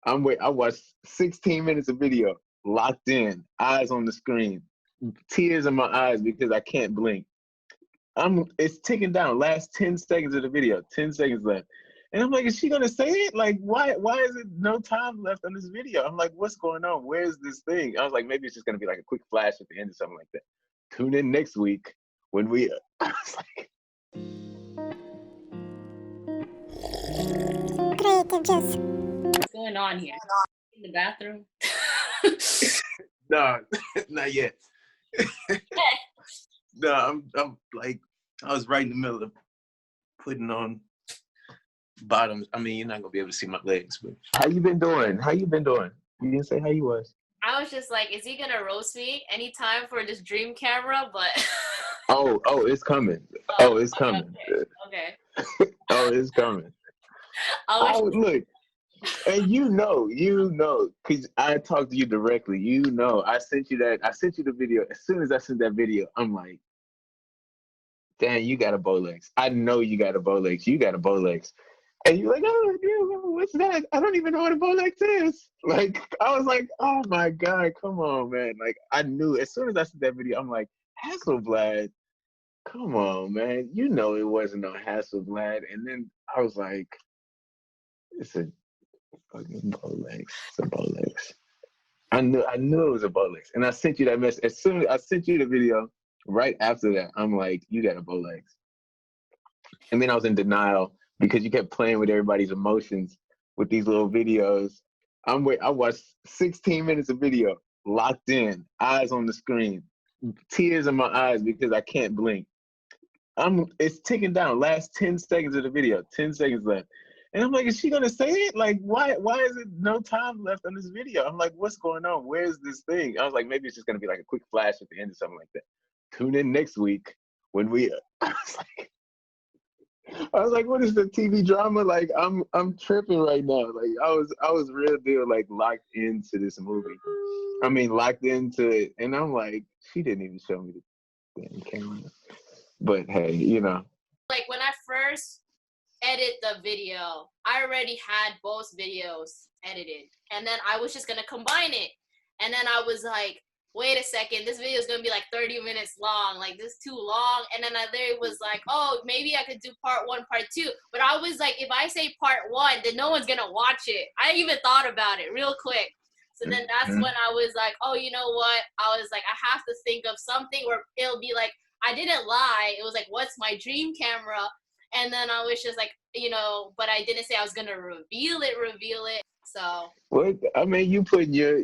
I watched 16 minutes of video, locked in, eyes on the screen, tears in my eyes because I can't blink. It's ticking down. Last 10 seconds of the video, 10 seconds left. And I'm like, is she gonna say it? Like, why is it no time left on this video? I'm like, what's going on? Where's this thing? I was like, maybe it's just gonna be like a quick flash at the end or something like that. Tune in next week when we I was like, creative juice. What's going on here? In the bathroom? no, not yet. No, I'm like, I was right in the middle of putting on bottoms. I mean, you're not gonna be able to see my legs, but how you been doing? You didn't say how you was. I was just like, is he gonna roast me anytime for this dream camera? But oh, it's coming. It's coming. Okay. It's coming. Look, and you know, because I talked to you directly. You know, I sent you the video. As soon as I sent that video, I'm like, damn, you got a Bolex. I know you got a Bolex. You got a Bolex. And you're like, oh, dude, what's that? I don't even know what a Bolex is. Like, I was like, oh my God, come on, man. Like, I knew as soon as I sent that video, I'm like, Hasselblad, come on, man. You know it wasn't no Hasselblad. And then I was like, it's a fucking Bolex. It's a Bolex. I knew it was a Bolex. And I sent you that message. As soon as I sent you the video, right after that, I'm like, you got a Bolex. And then I was in denial because you kept playing with everybody's emotions with these little videos. I watched 16 minutes of video, locked in, eyes on the screen, tears in my eyes because I can't blink. It's ticking down. Last 10 seconds of the video, 10 seconds left. And I'm like, is she gonna say it? Like, why is it no time left on this video? I'm like, what's going on? Where's this thing? I was like, maybe it's just gonna be like a quick flash at the end or something like that. Tune in next week when we I was like, what is the TV drama? Like, I'm tripping right now. Like, I was real deal like locked into this movie. I mean, locked into it. And I'm like, she didn't even show me the damn camera. But hey, you know. Like when I first edit the video, I already had both videos edited. And then I was just gonna combine it. And then I was like, wait a second, this video is gonna be like 30 minutes long, like this is too long. And then I literally was like, oh, maybe I could do part 1, part 2. But I was like, if I say part 1, then no one's gonna watch it. I even thought about it real quick. So then that's when I was like, oh, you know what? I was like, I have to think of something where it'll be like, I didn't lie. It was like, what's my dream camera? And then I was just like, you know, but I didn't say I was gonna reveal it. So what I mean, you putting your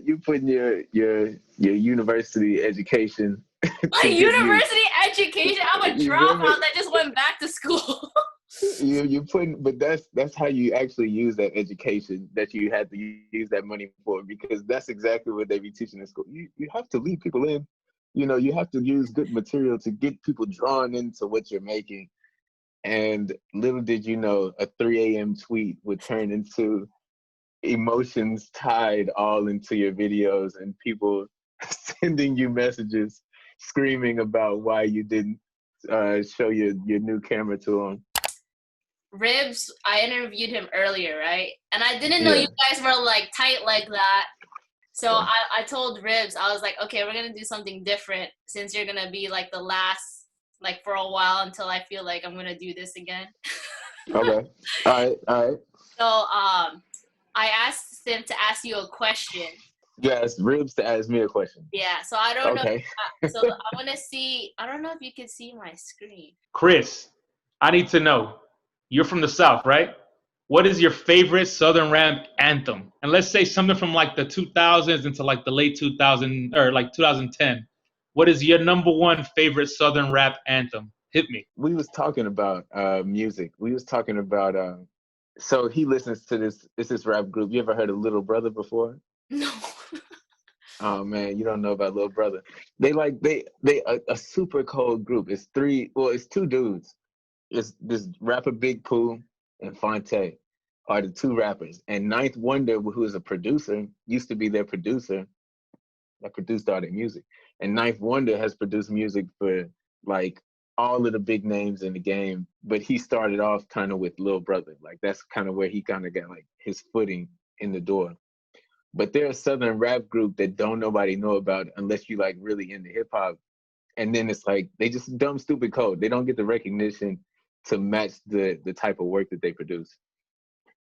university education. My university education. I'm a dropout that just went back to school. you putting, but that's how you actually use that education that you had to use that money for, because that's exactly what they be teaching in school. You have to lead people in. You know, you have to use good material to get people drawn into what you're making. And little did you know, a 3 a.m. tweet would turn into emotions tied all into your videos and people sending you messages screaming about why you didn't show your new camera to them. Ribs, I interviewed him earlier, right? And I didn't know you guys were like tight like that. So I told Ribs, I was like, okay, we're going to do something different since you're going to be like the last, like for a while until I feel like I'm going to do this again. Okay. All right. So I asked him to ask you a question. You asked Ribs to ask me a question. Yeah, so I don't know. So I want to see, I don't know if you can see my screen. Chris, I need to know, you're from the South, right? What is your favorite Southern rap anthem? And let's say something from like the 2000s into like the late 2000 or like 2010. What is your number one favorite Southern rap anthem? Hit me. We was talking about music. We was talking about so he listens to this rap group. You ever heard of Little Brother before? No. Oh man, you don't know about Little Brother. They a super cold group. It's two dudes. It's this rapper Big Pooh and Fonte are the two rappers. And Ninth Wonder, who is a producer, used to be their producer that produced all their music. And Ninth Wonder has produced music for like all of the big names in the game, but he started off kind of with Lil Brother. Like that's kind of where he kind of got like his footing in the door. but they're a Southern rap group that don't nobody know about unless you like really into hip hop. And then it's like they just dumb stupid code. They don't get the recognition to match the type of work that they produce.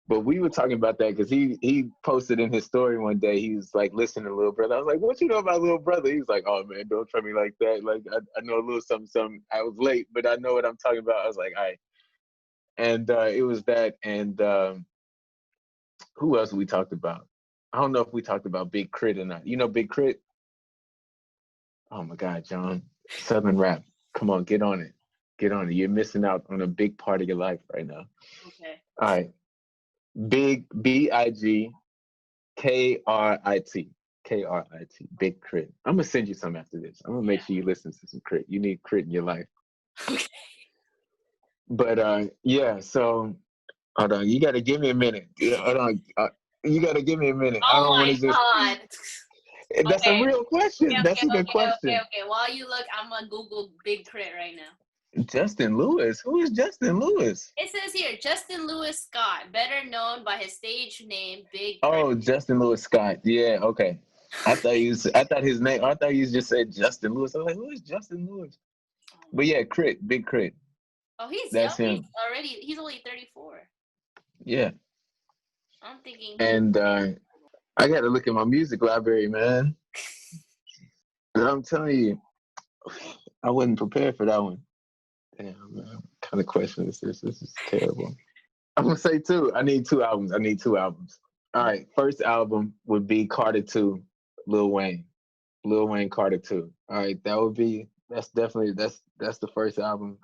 But we were talking about that because he posted in his story one day. He was like, "Listen to Little Brother." I was like, "What you know about Little Brother?" He was like, "Oh man, don't try me like that. Like I know a little something, something. I was late, but I know what I'm talking about." I was like, "All right." And it was that. And who else we talked about? I don't know if we talked about Big Crit or not. You know Big Crit? Oh my God, John. Southern rap. Come on, get on it. Get on it. You're missing out on a big part of your life right now. Okay. All right. Big BIG KRIT. KRIT. Big Crit. I'm gonna send you some after this. I'm gonna make sure you listen to some Crit. You need Crit in your life. Okay. But yeah, so hold on. You gotta give me a minute. Hold on. You gotta give me a minute. I Oh don't want my to just. God. That's a real question. That's a good question. Okay. While you look, I'm gonna Google Big Crit right now. Justin Lewis. Who is Justin Lewis? It says here, Justin Lewis Scott, better known by his stage name Big Crit. Oh, Justin Lewis Scott. Yeah, okay. I thought his name. I thought you just said Justin Lewis. I was like, who is Justin Lewis? But yeah, Crit, Big Crit. Oh, he's That's young. him. He's only 34. Yeah. I'm thinking. And I got to look at my music library, man. And I'm telling you, I wasn't prepared for that one. Damn, man. What kind of question is this? This is terrible. I'm gonna say two. I need two albums. All right, first album would be Carter 2, Lil Wayne. Lil Wayne Carter 2. All right, that's the first album.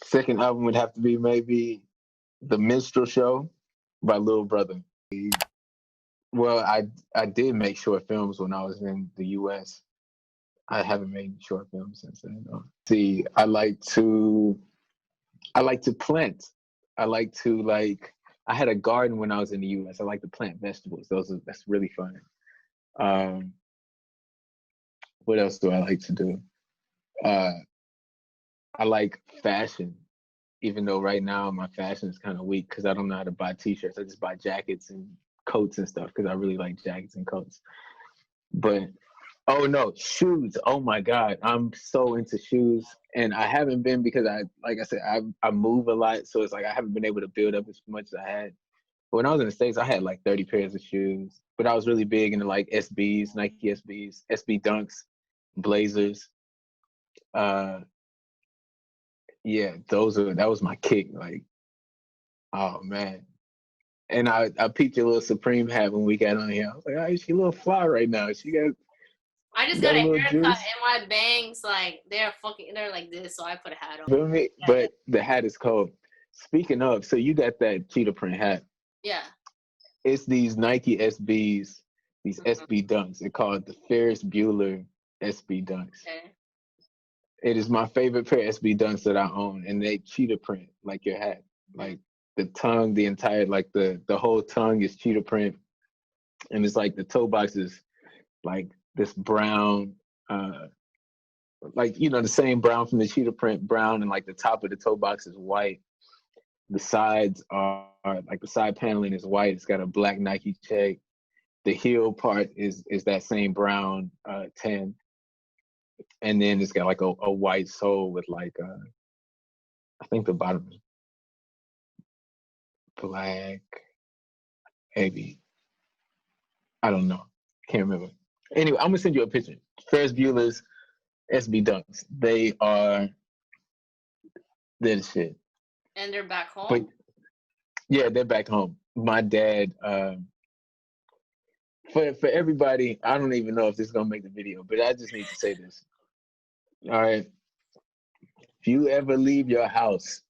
Second album would have to be maybe The Minstrel Show by Lil Brother. Well, I did make short films when I was in the US. I haven't made short films since then though. See, I like to plant. I had a garden when I was in the US. I like to plant vegetables. That's really fun. What else do I like to do? I like fashion, even though right now my fashion is kind of weak because I don't know how to buy t-shirts. I just buy jackets and coats and stuff because I really like jackets and coats. But oh no, shoes. Oh my God. I'm so into shoes. And I haven't been because like I said, I move a lot. So it's like I haven't been able to build up as much as I had. But when I was in the States, I had like 30 pairs of shoes. But I was really big into like SBs, Nike SBs, SB Dunks, Blazers. Yeah, that was my kick. Like, oh man. And I peeped your little Supreme hat when we got on here. I was like, oh, she a little fly right now. I just got a haircut and my bangs they're like this, so I put a hat on. Feel me? Yeah, but the hat is cold. Speaking of, so you got that cheetah print hat. Yeah. It's these Nike SBs, these SB Dunks. They're called the Ferris Bueller SB Dunks. Okay. It is my favorite pair of SB Dunks that I own, and they cheetah print like your hat. Like the tongue, the entire the whole tongue is cheetah print, and it's like the toe box is like this brown, the same brown from the cheetah print brown, and like the top of the toe box is white. The sides are like the side paneling is white. It's got a black Nike check. The heel part is that same brown tan. And then it's got like a white sole with like I think the bottom is black, maybe. I don't know. Can't remember. Anyway, I'm gonna send you a picture. Ferris Bueller's SB Dunks. They're the shit. And they're back home? But, yeah, they're back home. My dad, for everybody, I don't even know if this is gonna make the video, but I just need to say this. All right. If you ever leave your house,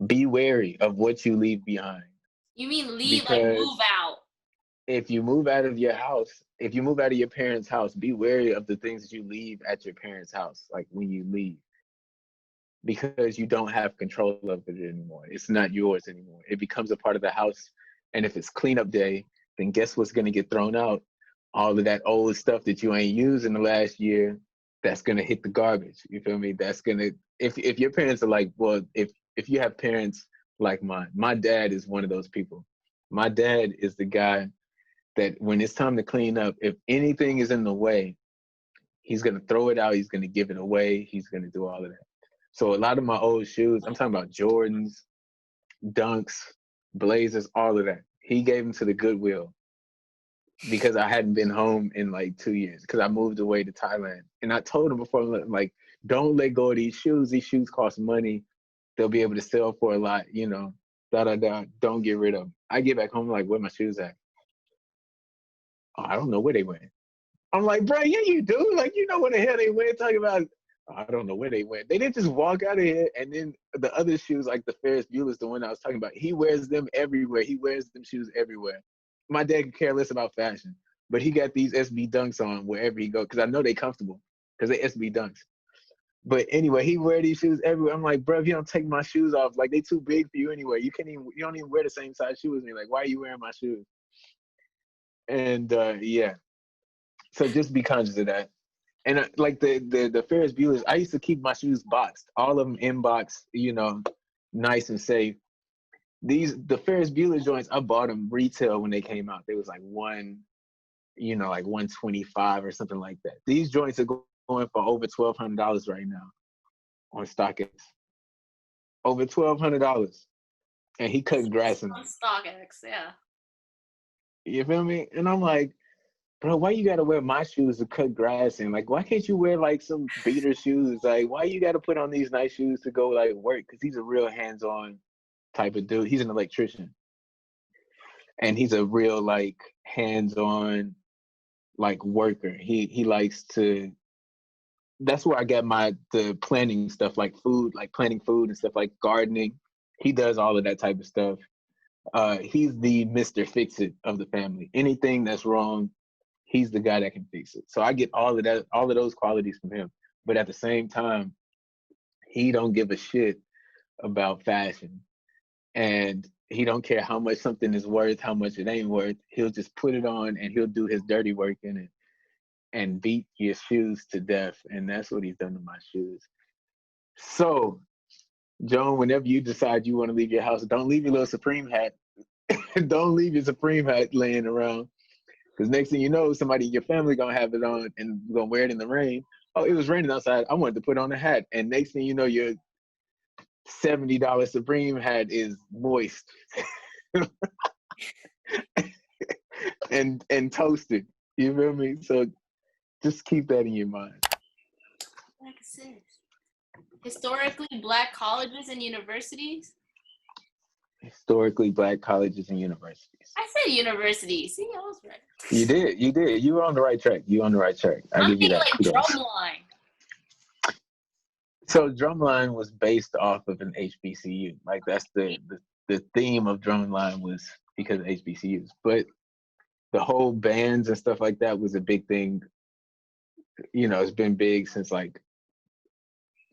be wary of what you leave behind. You mean leave, because like move out? If you move out of your house, if you move out of your parents' house, be wary of the things that you leave at your parents' house, like when you leave. Because you don't have control of it anymore. It's not yours anymore. It becomes a part of the house. And if it's cleanup day, then guess what's gonna get thrown out? All of that old stuff that you ain't used in the last year, that's gonna hit the garbage. You feel me? That's gonna, if your parents are like, well, if you have parents like mine, my dad is one of those people. My dad is the guy that when it's time to clean up, if anything is in the way, he's gonna throw it out. He's gonna give it away. He's gonna do all of that. So a lot of my old shoes, I'm talking about Jordans, Dunks, Blazers, all of that. He gave them to the Goodwill because I hadn't been home in like 2 years because I moved away to Thailand. And I told him before, like, don't let go of these shoes. These shoes cost money. They'll be able to sell for a lot, you know, Don't get rid of them. I get back home, like, where my shoes at? Oh, I don't know where they went. I'm like, bro, yeah, you do. Like, you know where the hell they went. Talking about, oh, I don't know where they went. They didn't just walk out of here. And then the other shoes, like the Ferris Bueller's, the one I was talking about, he wears them everywhere. He wears them shoes everywhere. My dad could care less about fashion, but he got these SB Dunks on wherever he goes because I know they comfortable because they SB Dunks. But anyway, he wear these shoes everywhere. I'm like, bro, if you don't take my shoes off, like they too big for you anyway. You don't even wear the same size shoe as me. Like, why are you wearing my shoes? And yeah, so just be conscious of that. And like the Ferris Bueller's, I used to keep my shoes boxed, all of them in box, you know, nice and safe. The Ferris Bueller joints, I bought them retail when they came out. They was like like 125 or something like that. These joints are going for over $1,200 right now on StockX. Over $1,200, and he cutting grass in them. On StockX, yeah. You feel me? And I'm like, bro, why you gotta wear my shoes to cut grass in? Like, why can't you wear like some beater shoes? Like, why you gotta put on these nice shoes to go like work? Because he's a real hands-on type of dude. He's an electrician, and he's a real like hands-on like worker. He likes to. That's where I get the planning stuff, like food, like planting food and stuff, like gardening. He does all of that type of stuff. He's the Mr. Fix-It of the family. Anything that's wrong, he's the guy that can fix it. So I get all of those qualities from him. But at the same time, he don't give a shit about fashion. And he don't care how much something is worth, how much it ain't worth. He'll just put it on and he'll do his dirty work in it and beat your shoes to death. And that's what he's done to my shoes. So, Joan, whenever you decide you want to leave your house, don't leave your little Supreme hat. Don't leave your Supreme hat laying around. Because next thing you know, somebody in your family going to have it on and going to wear it in the rain. Oh, it was raining outside. I wanted to put on a hat. And next thing you know, your $70 Supreme hat is moist and toasted. You feel me? So just keep that in your mind. Like I said, historically Black colleges and universities. Historically Black colleges and universities. I said universities. See, I was right. You did. You were on the right track. I give you that. I'm thinking like Drumline. So Drumline was based off of an HBCU. Like that's the theme of Drumline was because of HBCUs. But the whole bands and stuff like that was a big thing. You know, it's been big since like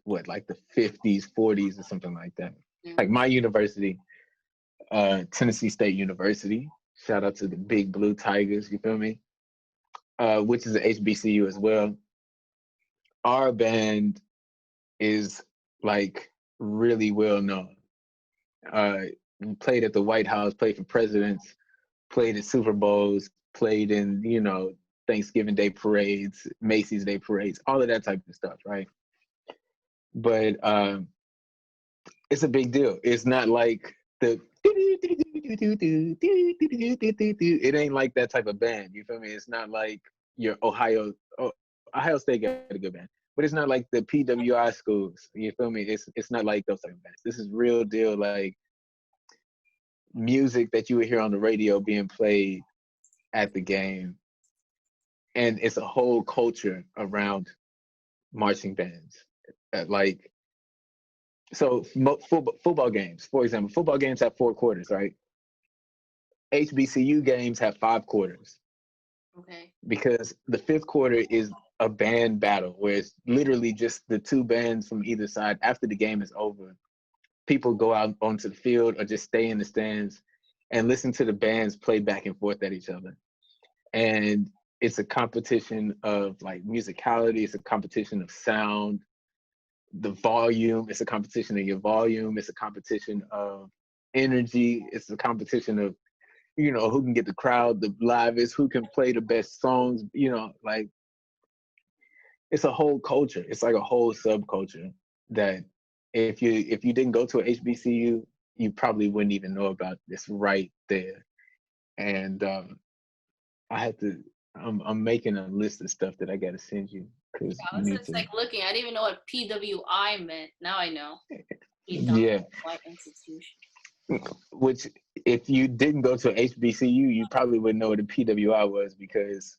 the 50s, 40s or something like that. Mm-hmm. Like my university, Tennessee State University, shout out to the Big Blue Tigers, you feel me? Which is an HBCU as well. Our band is like really well known. Played at the White House, played for presidents, played at Super Bowls, played in, you know, Thanksgiving Day parades, Macy's Day parades, all of that type of stuff, right? But it's a big deal. It's not like the it ain't like that type of band. You feel me? It's not like your Ohio State got a good band, but it's not like the PWI schools. You feel me? It's not like those type of bands. This is real deal, like music that you would hear on the radio being played at the game. And it's a whole culture around marching bands. Like, so football games, for example, football games have 4 quarters, right? HBCU games have 5 quarters. Okay. Because the 5th quarter is a band battle where it's literally just the 2 bands from either side. After the game is over, people go out onto the field or just stay in the stands and listen to the bands play back and forth at each other. And it's a competition of like musicality. It's a competition of sound, the volume. It's a competition of your volume. It's a competition of energy. It's a competition of you know, who can get the crowd the livest, who can play the best songs, you know, like it's a whole culture. It's like a whole subculture that if you didn't go to a HBCU, you probably wouldn't even know about this right there. And I had to. I'm making a list of stuff that I got to send you because I you was need just to. like looking. I didn't even know what PWI meant. Now I know. Yeah. White institution. Which, if you didn't go to HBCU, you probably wouldn't know what a PWI was because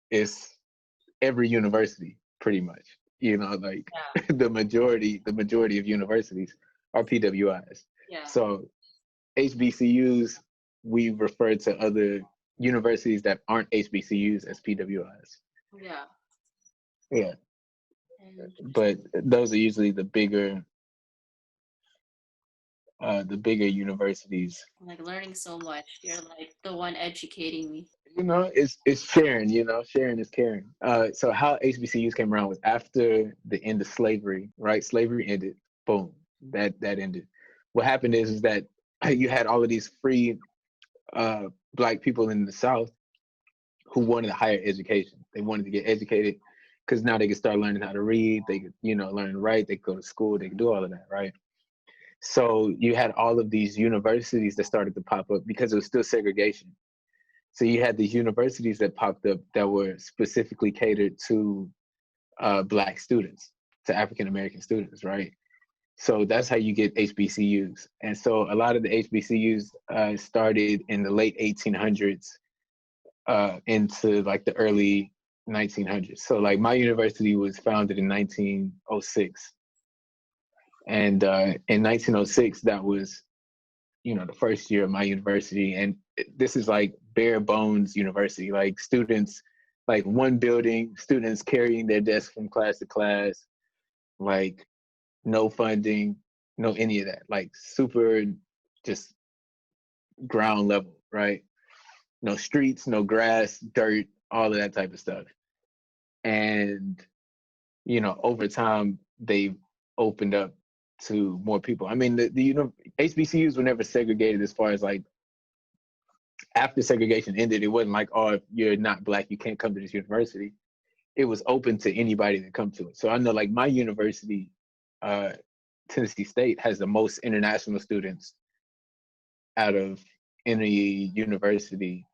it's every university, pretty much. You know, like Yeah. the majority of universities are PWIs. Yeah. So HBCUs, we refer to other universities that aren't HBCUs as PWIs. Yeah. Yeah. But those are usually the bigger universities. I'm like learning so much. You're like the one educating me. You know, it's sharing. You know, sharing is caring. So how HBCUs came around was after the end of slavery, right? Slavery ended. Boom, that ended. What happened is that you had all of these free Black people in the South who wanted a higher education. They wanted to get educated because now they could start learning how to read. They could, you know, learn to write. They could go to school. They could do all of that, right? So you had all of these universities that started to pop up because it was still segregation. So you had these universities that popped up that were specifically catered to Black students, to African American students, right? So that's how you get HBCUs. And so a lot of the HBCUs started in the late 1800s into like the early 1900s. So like my university was founded in 1906. And in 1906, that was, you know, the first year of my university. And this is like bare bones university, like students, like one building, students carrying their desks from class to class, like no funding, no any of that, like super just ground level, right? No streets, no grass, dirt, all of that type of stuff. And, you know, over time, they've opened up to more people. I mean, the you know, HBCUs were never segregated as far as like after segregation ended, it wasn't like, oh, if you're not Black, you can't come to this university. It was open to anybody to come to it. So I know like my university, Tennessee State, has the most international students out of any university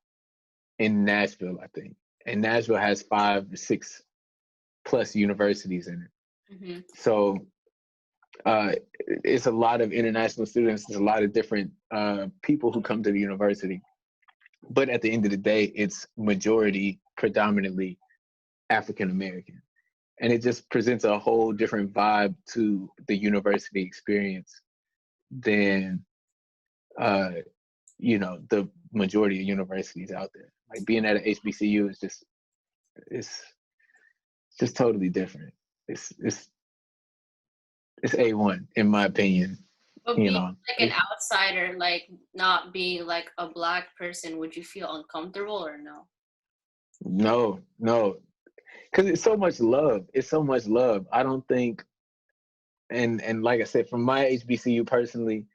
in Nashville, I think. And Nashville has 5 or 6 plus universities in it. Mm-hmm. So it's a lot of international students. There's a lot of different people who come to the university. But at the end of the day, it's majority predominantly African American. And it just presents a whole different vibe to the university experience than, you know, the majority of universities out there. Like being at an HBCU is just, it's just totally different. It's A1 in my opinion. But you being know, like an outsider, like not being like a Black person, would you feel uncomfortable or no? No, because it's so much love. It's so much love. I don't think, and like I said, from my HBCU personally,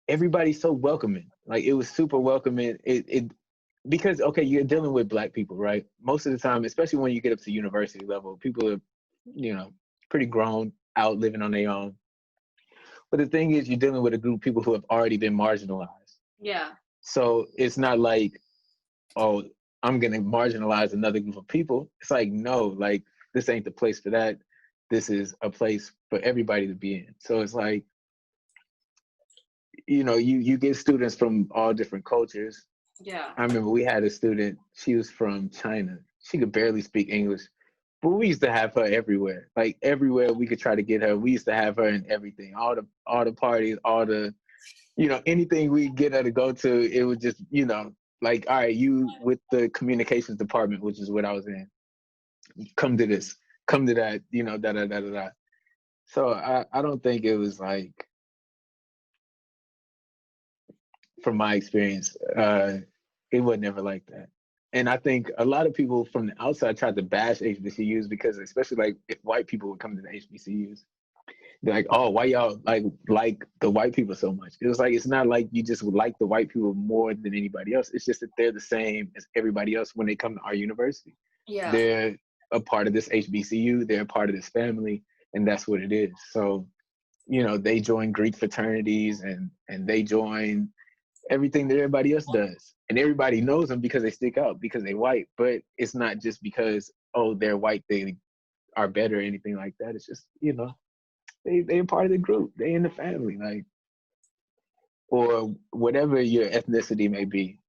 everybody's so welcoming. Like it was super welcoming. It because okay, you're dealing with Black people, right? Most of the time, especially when you get up to university level, people are, you know, pretty grown, out living on their own. But the thing is, you're dealing with a group of people who have already been marginalized. Yeah. So it's not like, oh, I'm gonna marginalize another group of people. It's like, no, like this ain't the place for that. This is a place for everybody to be in. So it's like, you know, you get students from all different cultures. Yeah. I remember we had a student, she was from China. She could barely speak English, but we used to have her everywhere. Like everywhere we could try to get her, we used to have her in everything. All the parties, all the, you know, anything we get her to go to, it was just, you know, like, all right, you with the communications department, which is what I was in, come to this, come to that, you know, da da da da da. So I don't think it was like, from my experience, it was never like that. And I think a lot of people from the outside tried to bash HBCUs because, especially like if white people would come to the HBCUs, They're like, oh, why y'all like the white people so much? It was like, it's not like you just would like the white people more than anybody else. It's just that they're the same as everybody else when they come to our university. Yeah. They're a part of this HBCU. They're a part of this family, and that's what it is. So, you know, they join Greek fraternities and they join everything that everybody else does. And everybody knows them because they stick out, because they're white. But it's not just because, oh, they're white, they are better or anything like that. It's just, you know, they're part of the group. They in the family, like, or whatever your ethnicity may be.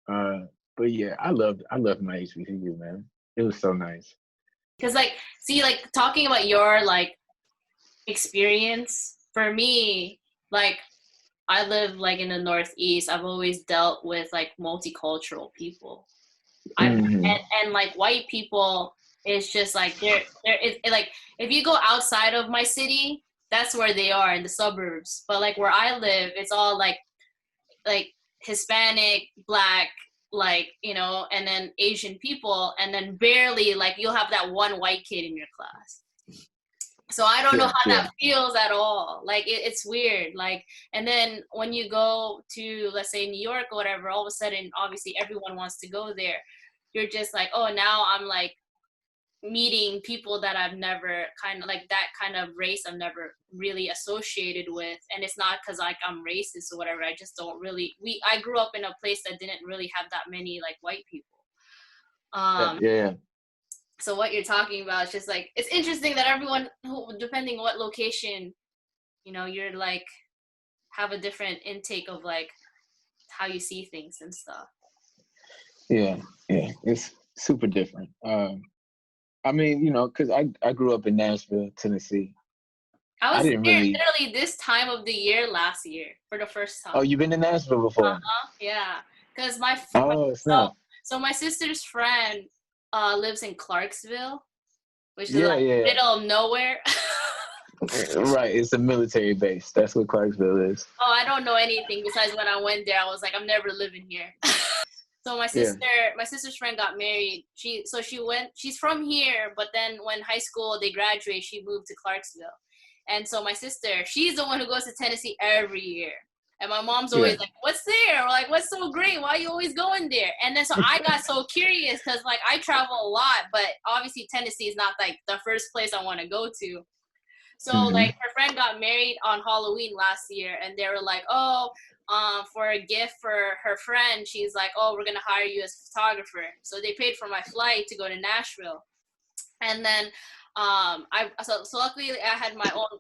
But yeah, I loved my HBCU, man. It was so nice. Cause like, see, like talking about your like experience, for me, like I live like in the Northeast. I've always dealt with like multicultural people. And like white people, it's just like like if you go outside of my city, that's where they are in the suburbs. But like where I live, it's all like Hispanic, Black, like, you know, and then Asian people, and then barely like you'll have that one white kid in your class. So I don't know how that feels at all. Like it's weird. Like, and then when you go to, let's say, New York or whatever, all of a sudden, obviously everyone wants to go there. You're just like, oh, now I'm like meeting people that I've never kind of like that kind of race I've never really associated with. And it's not because like I'm racist or whatever. I just don't really, I grew up in a place that didn't really have that many like white people. So what you're talking about is just like, it's interesting that everyone who, depending what location, you know, you're like, have a different intake of like how you see things and stuff. Yeah, it's super different. I mean, you know, because I grew up in Nashville, Tennessee. I was there literally this time of the year last year for the first time. Oh, you've been to Nashville before? Yeah. Because so my sister's friend lives in Clarksville, which is like middle of nowhere. Right, it's a military base. That's what Clarksville is. Oh, I don't know anything besides when I went there. I was like, I'm never living here. So my sister's friend got married. She's from here, but then when high school they graduate, she moved to Clarksville. And so my sister, she's the one who goes to Tennessee every year. And my mom's always like, what's there? Or like, what's so great? Why are you always going there? And then so I got so curious because like I travel a lot, but obviously Tennessee is not like the first place I want to go to. So like her friend got married on Halloween last year, and they were like, oh, for a gift for her friend, she's like, oh, we're going to hire you as a photographer. So they paid for my flight to go to Nashville. And then so luckily I had my own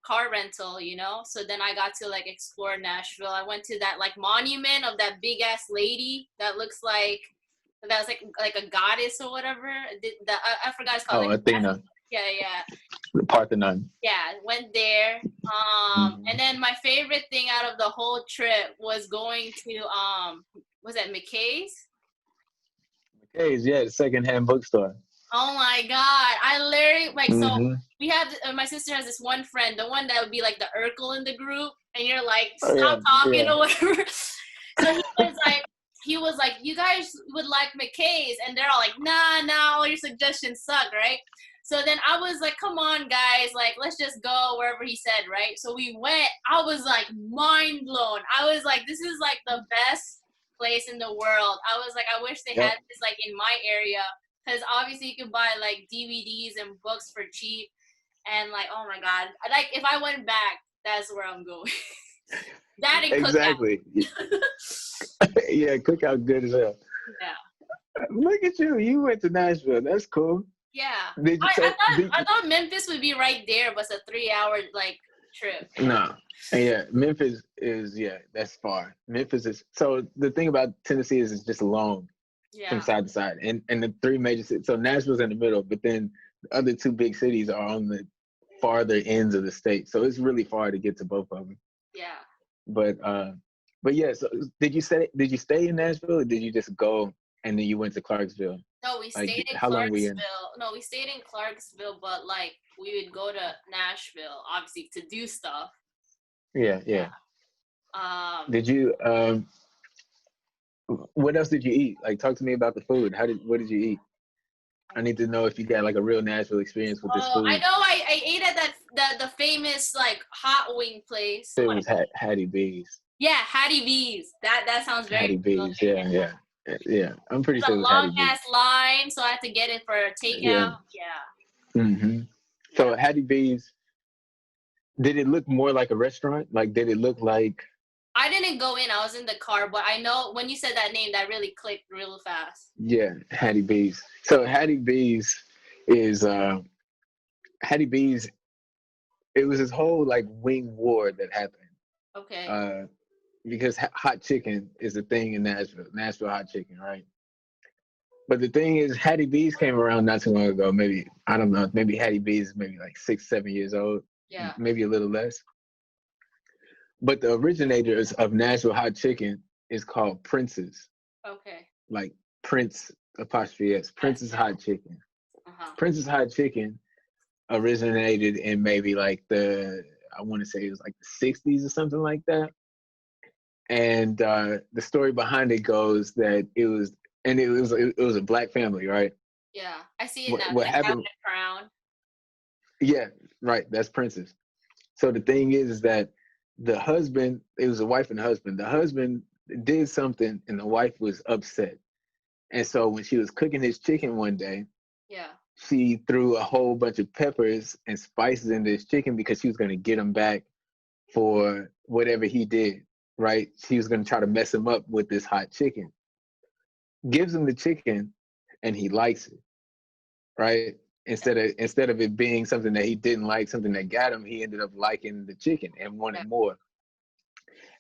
car rental, you know, so then I got to like explore Nashville. I went to that like monument of that big ass lady that looks like that's like a goddess or whatever. I forgot it's called. Oh, like, Athena. Yeah. The Parthenon. Yeah, went there. And then my favorite thing out of the whole trip was going to was that McKay's? McKay's, yeah, the secondhand bookstore. Oh my God. I literally like so we have my sister has this one friend, the one that would be like the Urkel in the group, and you're like, stop talking or whatever. So he was like, you guys would like McKay's, and they're all like, nah, all your suggestions suck, right? So then I was like, come on, guys, like, let's just go wherever he said, right? So we went. I was like mind blown. I was like, this is like the best place in the world. I was like, I wish they had this like in my area. Because obviously you can buy like DVDs and books for cheap. And like, oh my God. Like if I went back, that's where I'm going. That and exactly. Yeah, Cookout good as hell. Yeah. Look at you. You went to Nashville. That's cool. Yeah. I thought Memphis would be right there, but it's a 3-hour like trip. No. Yeah, Memphis is, that's far. Memphis is, so the thing about Tennessee is it's just long. From side to side, and the three major cities. So Nashville's in the middle, but then the other two big cities are on the farther ends of the state. So it's really far to get to both of them. Yeah. But yeah. So did you stay in Nashville, or did you just go and then you went to Clarksville? No, we stayed in Clarksville. No, we stayed in Clarksville, but like we would go to Nashville, obviously, to do stuff. Yeah. Did you what else did you eat? Like, talk to me about the food. What did you eat? I need to know if you got like a real Nashville experience with this Oh, I food. know. I ate at the famous like hot wing place. It was Hattie B's. Yeah, Hattie B's. That sounds very Hattie B's. familiar. Yeah. I'm pretty It's sure a it was long Hattie B's. ass line, so I have to get it for a Yeah. takeout. Yeah. Mm-hmm. So Hattie B's, did it look more like a restaurant? Like, did it look like? I didn't go in. I was in the car, but I know when you said that name, that really clicked real fast. Yeah, Hattie B's. So Hattie B's is Hattie B's. It was this whole like wing war that happened. Okay. Because hot chicken is a thing in Nashville. Nashville hot chicken, right? But the thing is, Hattie B's came around not too long ago. Maybe, I don't know, maybe Hattie B's is maybe like 6, 7 years old. Yeah. Maybe a little less. But the originators of Nashville hot chicken is called Prince's. Okay. Like Prince apostrophe S. Prince's hot chicken. Uh-huh. Prince's hot chicken originated in maybe like I want to say it was like the 60s or something like that. And the story behind it goes that it was a black family, right? Yeah, I see it now. What The happened? Crown. Yeah, right. That's Princess. So the thing is that the husband, it was a wife and husband. The husband did something, and the wife was upset. And so when she was cooking his chicken one day, yeah, she threw a whole bunch of peppers and spices into his chicken because she was going to get him back for whatever he did. Right? She was going to try to mess him up with this hot chicken. Gives him the chicken, and he likes it. Right? Instead of it being something that he didn't like, something that got him, he ended up liking the chicken and wanted more.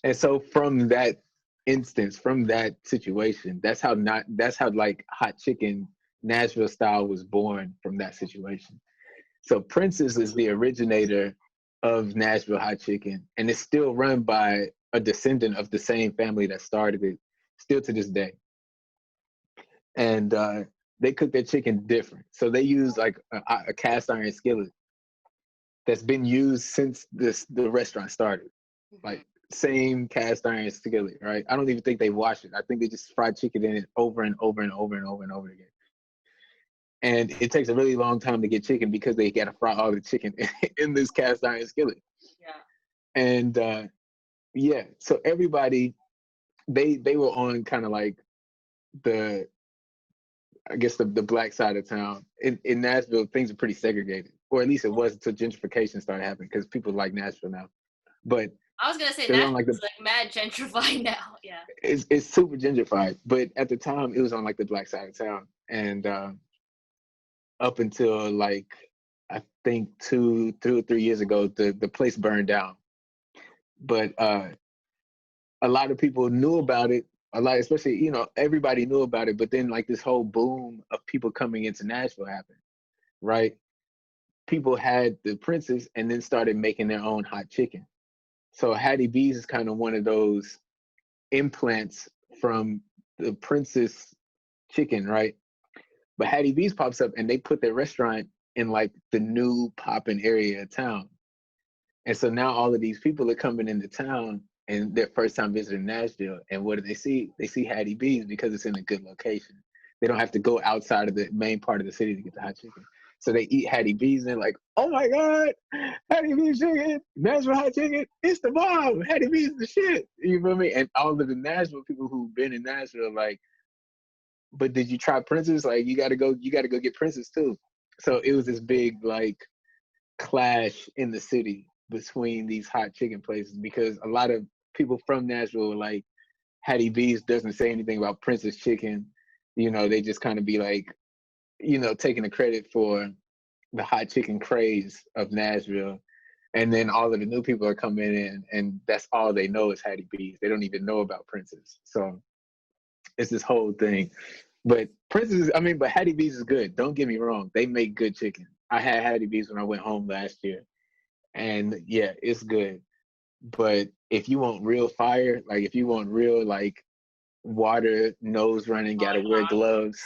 And so from that instance, from that situation, that's how like hot chicken Nashville style was born, from that situation. So Princess is the originator of Nashville hot chicken, and it's still run by a descendant of the same family that started it, still to this day. And they cook their chicken different. So they use like a cast iron skillet that's been used since the restaurant started. Like same cast iron skillet, right? I don't even think they wash it. I think they just fry chicken in it over and over and over and over and over again. And it takes a really long time to get chicken because they got to fry all the chicken in this cast iron skillet. Yeah. And so everybody, they were on kind of like the black side of town. In Nashville, things are pretty segregated, or at least it was until gentrification started happening, because people like Nashville now. But I was gonna say Nashville's like mad gentrified now. Yeah, it's super gentrified. But at the time, it was on like the black side of town, and up until like I think 2 or 3 years ago, the place burned down. But a lot of people knew about it. A lot, especially, everybody knew about it. But then like this whole boom of people coming into Nashville happened, right? People had the Princess and then started making their own hot chicken. So Hattie B's is kind of one of those implants from the Princess chicken, right? But Hattie B's pops up and they put their restaurant in like the new popping area of town. And so now all of these people are coming into town and their first time visiting Nashville. And what do they see? They see Hattie B's because it's in a good location. They don't have to go outside of the main part of the city to get the hot chicken. So they eat Hattie B's and they're like, oh my God, Hattie B's chicken, Nashville hot chicken, it's the bomb. Hattie B's the shit. You feel me? And all of the Nashville people who've been in Nashville, like, but did you try Princess? Like, you gotta go get Princess too. So it was this big like clash in the city between these hot chicken places, because a lot of people from Nashville were like, Hattie B's doesn't say anything about Princess chicken. They just kind of be like, taking the credit for the hot chicken craze of Nashville. And then all of the new people are coming in and that's all they know is Hattie B's. They don't even know about Princess. So it's this whole thing. But Hattie B's is good. Don't get me wrong. They make good chicken. I had Hattie B's when I went home last year. And yeah, it's good. But if you want real fire, like if you want real like water, nose running, gotta wear gloves.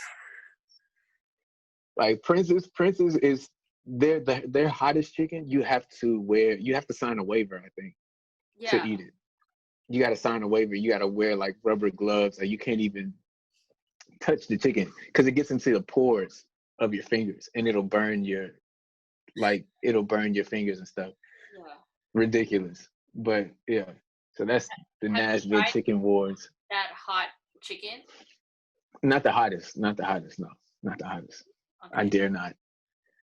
Like Princess is their hottest chicken. You have to sign a waiver, I think, to eat it. You got to sign a waiver. You got to wear like rubber gloves, or you can't even touch the chicken because it gets into the pores of your fingers, and it'll burn your fingers and stuff. Yeah. Ridiculous, but yeah. So that's the Have you Nashville tried Chicken Wars. that hot chicken? Not the hottest. Not the hottest. No, not the hottest. Okay. I dare not.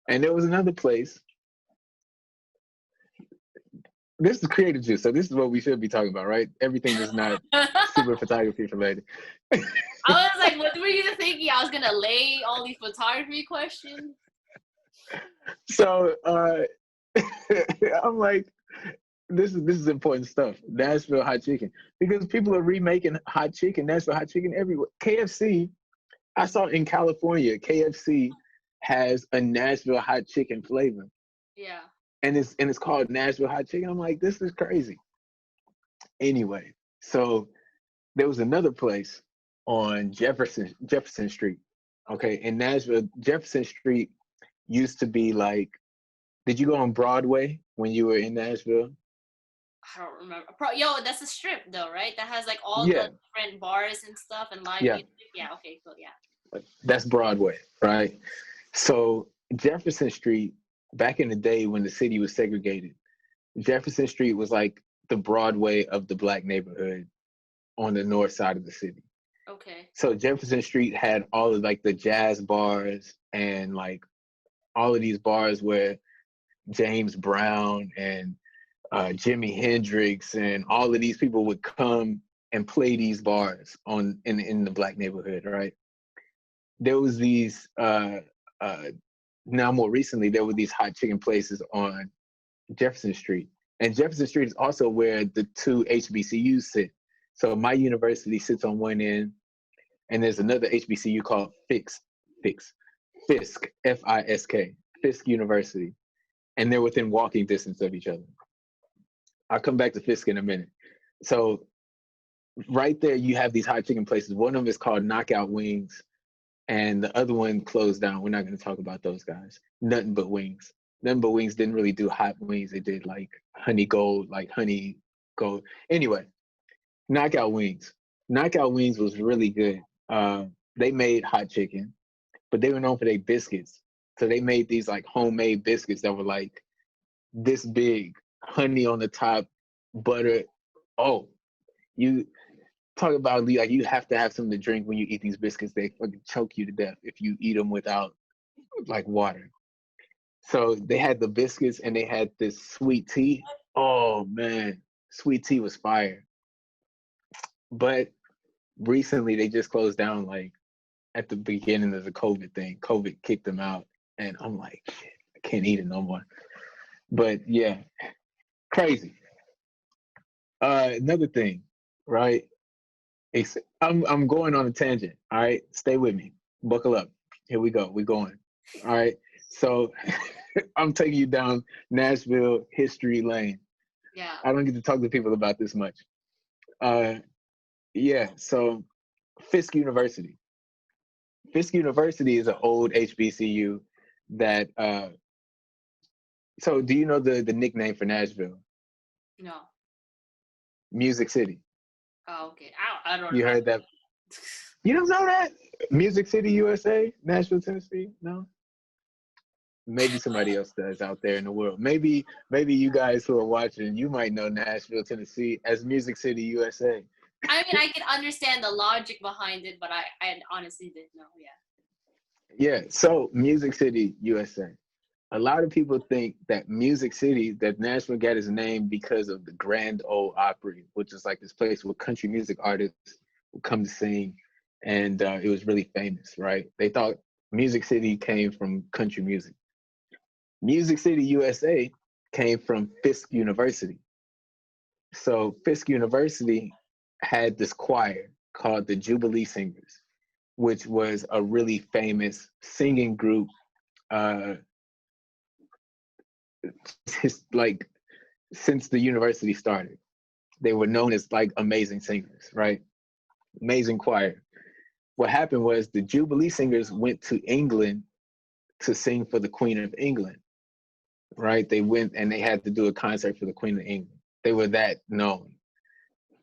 And there was another place. This is creative juice, so this is what we should be talking about, right? Everything is not super photography related. I was like, what were you thinking? I was gonna lay all these photography questions. So I'm like, this is important stuff. Nashville hot chicken, because people are remaking hot chicken, Nashville hot chicken everywhere. KFC, I saw in California, KFC has a Nashville hot chicken flavor. Yeah. And it's called Nashville hot chicken. I'm like, this is crazy. Anyway, so there was another place on Jefferson Street. Okay, in Nashville, Jefferson Street used to be like, did you go on Broadway when you were in Nashville? I don't remember. That's a strip though, right? That has like all Yeah. the different bars and stuff and live Yeah. music. Yeah, okay, cool, yeah. That's Broadway, right? So Jefferson Street, back in the day when the city was segregated, Jefferson Street was like the Broadway of the Black neighborhood on the north side of the city. Okay. So Jefferson Street had all of like the jazz bars and like all of these bars where James Brown and Jimi Hendrix and all of these people would come and play these bars in the Black neighborhood, right? There was these now more recently there were these hot chicken places on Jefferson Street, and Jefferson Street is also where the two HBCUs sit. So my university sits on one end, and there's another HBCU called Fisk, F-I-S-K, Fisk University, and they're within walking distance of each other. I'll come back to Fisk in a minute. So right there, you have these hot chicken places. One of them is called Knockout Wings, and the other one closed down. We're not going to talk about those guys. Nothing But Wings. Nothing But Wings didn't really do hot wings. They did like honey gold. Anyway, Knockout Wings. Knockout Wings was really good. They made hot chicken, but they were known for their biscuits. So they made these like homemade biscuits that were like this big, honey on the top, butter. Oh, you talk about like you have to have something to drink when you eat these biscuits. They fucking choke you to death if you eat them without like water. So they had the biscuits and they had this sweet tea. Oh man, sweet tea was fire. But recently they just closed down like at the beginning of the COVID thing. COVID kicked them out, and I'm like, shit, I can't eat it no more. But yeah, crazy. Another thing, right? I'm going on a tangent. All right, stay with me. Buckle up. Here we go. We're going. All right. So I'm taking you down Nashville history lane. Yeah. I don't get to talk to people about this much. Yeah. So Fisk University. Fisk University is an old HBCU that. So do you know the nickname for Nashville? No. Music City. Oh, okay. I don't know. You heard that? You don't know that? Music City, USA, Nashville, Tennessee? No? Maybe somebody else does out there in the world. Maybe you guys who are watching, you might know Nashville, Tennessee as Music City, USA. I mean, I can understand the logic behind it, but I honestly didn't know, yeah. Yeah, so Music City, USA. A lot of people think that Music City, that Nashville got its name because of the Grand Ole Opry, which is like this place where country music artists would come to sing, and it was really famous, right? They thought Music City came from country music. Music City, USA came from Fisk University. So Fisk University had this choir called the Jubilee Singers, which was a really famous singing group like since the university started. They were known as like amazing singers, right? Amazing choir. What happened was the Jubilee Singers went to England to sing for the Queen of England, right? They went and they had to do a concert for the Queen of England. They were that known.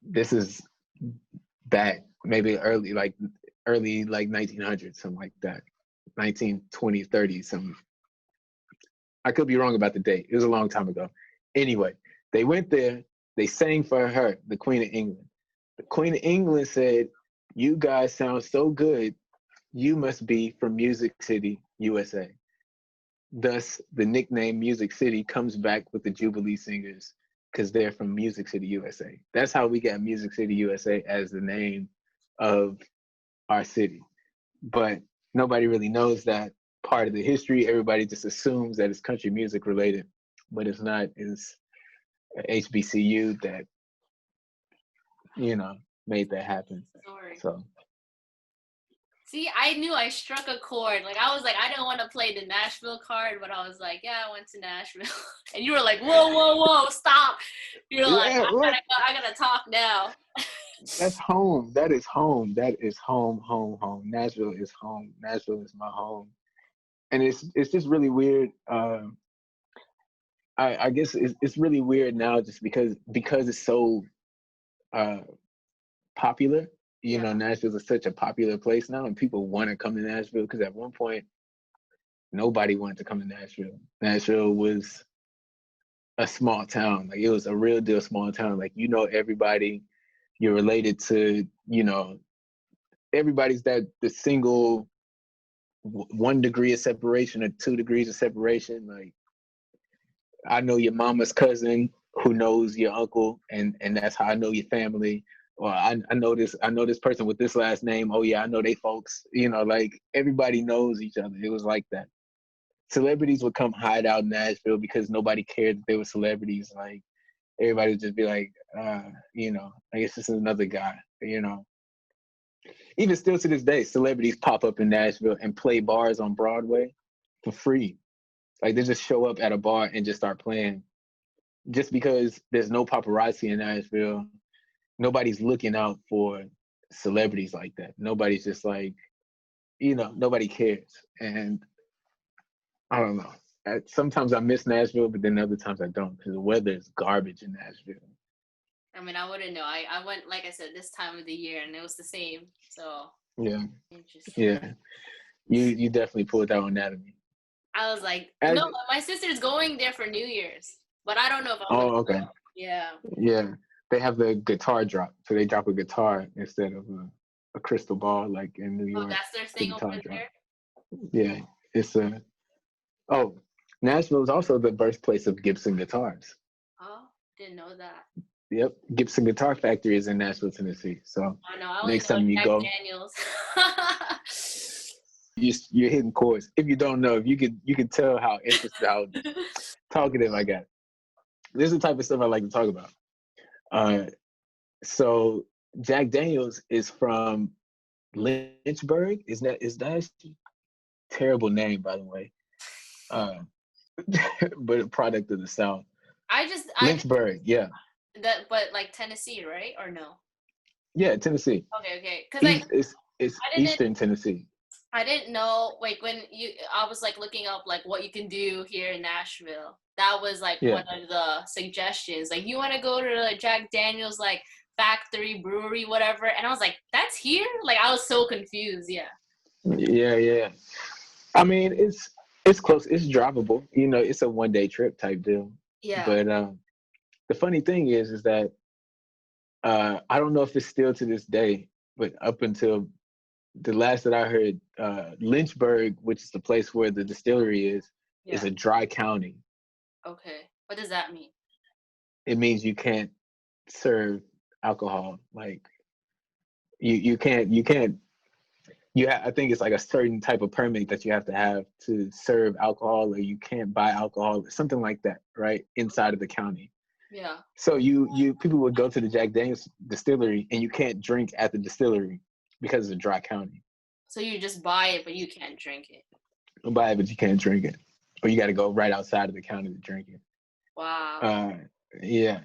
This is back maybe early like 1900s, something like that. 1920s, 30s, something. I could be wrong about the date. It was a long time ago. Anyway, they went there. They sang for her, the Queen of England. The Queen of England said, "You guys sound so good. You must be from Music City, USA." Thus, the nickname Music City comes back with the Jubilee Singers because they're from Music City, USA. That's how we got Music City, USA as the name of our city. But nobody really knows that part of the history. Everybody just assumes that it's country music related, but it's not. It's HBCU that, made that happen. Sorry. So. See, I knew I struck a chord. Like, I was like, I didn't want to play the Nashville card, but I was like, yeah, I went to Nashville. And you were like, whoa, stop. You're like, I gotta talk now. That's home. That is home. That is home. Nashville is home. Nashville is my home. And it's just really weird. I guess it's really weird now just because it's so popular. Nashville is such a popular place now, and people want to come to Nashville because at one point, nobody wanted to come to Nashville. Nashville was a small town. Like, it was a real deal small town. Like, everybody, you're related to, everybody's the single 1 degree of separation or 2 degrees of separation. Like, I know your mama's cousin who knows your uncle, and that's how I know your family. Or I know this person with this last name. Oh yeah, I know they folks. Like, everybody knows each other. It was like that. Celebrities would come hide out in Nashville because nobody cared that they were celebrities. Like, everybody would just be like, I guess this is another guy. Even still to this day, celebrities pop up in Nashville and play bars on Broadway for free. Like, they just show up at a bar and just start playing, just because there's no paparazzi in Nashville. Nobody's looking out for celebrities like that. Nobody's just like, nobody cares. And I don't know. Sometimes I miss Nashville, but then other times I don't, because the weather is garbage in Nashville. I mean, I wouldn't know. I went, like I said, this time of the year, and it was the same. So yeah, interesting. Yeah. You definitely pulled that one out of me. I was like, no, my sister's going there for New Year's, but I don't know if I'm. Oh, okay. Yeah. Yeah. They have the guitar drop, so they drop a guitar instead of a crystal ball like in New York. Oh, that's their thing over there? Yeah, it's Nashville is also the birthplace of Gibson guitars. Oh, didn't know that. Yep, Gibson Guitar Factory is in Nashville, Tennessee. So I next time you go, Daniels. you're hitting chords. If you don't know, you could tell how interested, how talkative I got. This is the type of stuff I like to talk about. So Jack Daniels is from Lynchburg. Is that a terrible name, by the way? But a product of the South. Lynchburg, yeah. But like Tennessee, right? Or no? Yeah, Tennessee. Okay. Because it's Eastern Tennessee. I didn't know, like, I was like looking up like what you can do here in Nashville. That was like one of the suggestions. Like, you want to go to the Jack Daniels like factory, brewery, whatever. And I was like, that's here? Like, I was so confused. Yeah. Yeah. I mean, it's close. It's drivable. It's a 1-day trip type deal. Yeah. But the funny thing is that I don't know if it's still to this day, but up until the last that I heard, Lynchburg, which is the place where the distillery is a dry county. Okay. What does that mean? It means you can't serve alcohol. Like, you can't. I think it's like a certain type of permit that you have to serve alcohol, or you can't buy alcohol, something like that, right? Inside of the county. Yeah. So people would go to the Jack Daniels distillery, and you can't drink at the distillery because it's a dry county. So you just buy it, but you can't drink it. You buy it, but you can't drink it. Or you got to go right outside of the county to drink it. Wow. Yeah.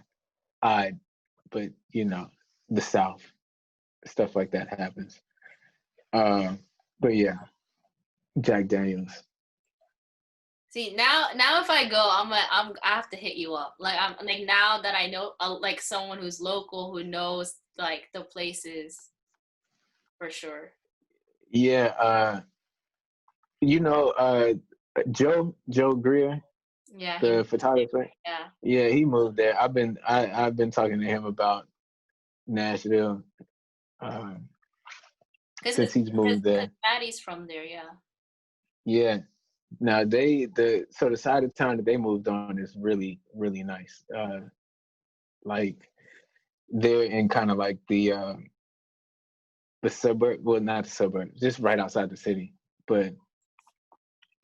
But the South, stuff like that happens. But yeah, Jack Daniels. See, now if I go, I have to hit you up. Like, I'm like, now that I know like someone who's local who knows like the places for sure. Yeah, You know, Joe Greer, Yeah. the photographer. Yeah. Yeah, he moved there. I've been talking to him about Nashville since he's moved there. Maddie's from there, yeah. Yeah. Now the side of town that they moved on is really, really nice. Like they're in kind of like the suburb, well, not the suburb, just right outside the city, but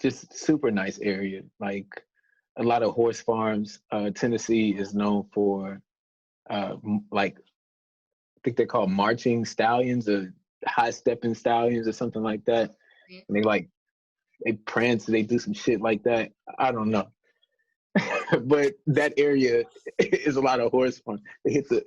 just super nice area. Like a lot of horse farms. Tennessee is known for like, I think they're called marching stallions or high stepping stallions or something like that. And they prance, they do some shit like that. I don't know. But that area is a lot of horse farms. They hit the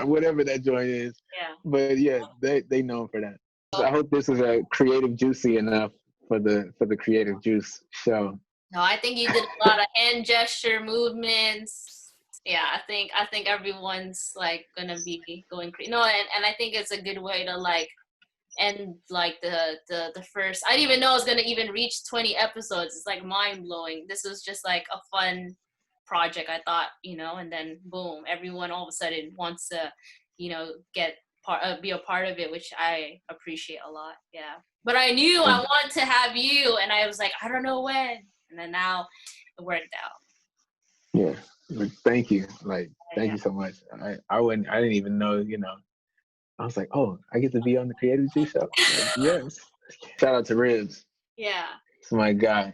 whatever that joint is. Yeah. But yeah, they known for that. So I hope this is a creative juicy enough for the Creative Juice show. No, I think you did a lot of hand gesture movements. Yeah, I think everyone's like gonna be going crazy. No, and I think it's a good way to like end like the first. I didn't even know I was gonna even reach 20 episodes. It's like mind blowing. This was just like a fun project, I thought, and then boom, everyone all of a sudden wants to, be a part of it, which I appreciate a lot. Yeah, but I knew I wanted to have you, and I was like, I don't know when, and then now it worked out. Yeah, thank you. Thank you so much. I didn't even know. I was like, oh, I get to be on the Creative Juice show. Yes. Shout out to Ribs. Yeah. It's my guy.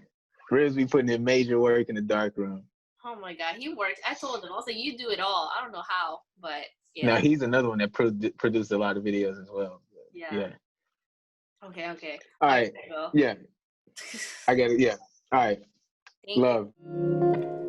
Ribs be putting in major work in the dark room. Oh my God, he works. I told him, I was like, you do it all. I don't know how, but yeah. Now he's another one that produced a lot of videos as well. Yeah. Okay. All right. Yeah. I get it. Yeah. All right. Thank Love. You.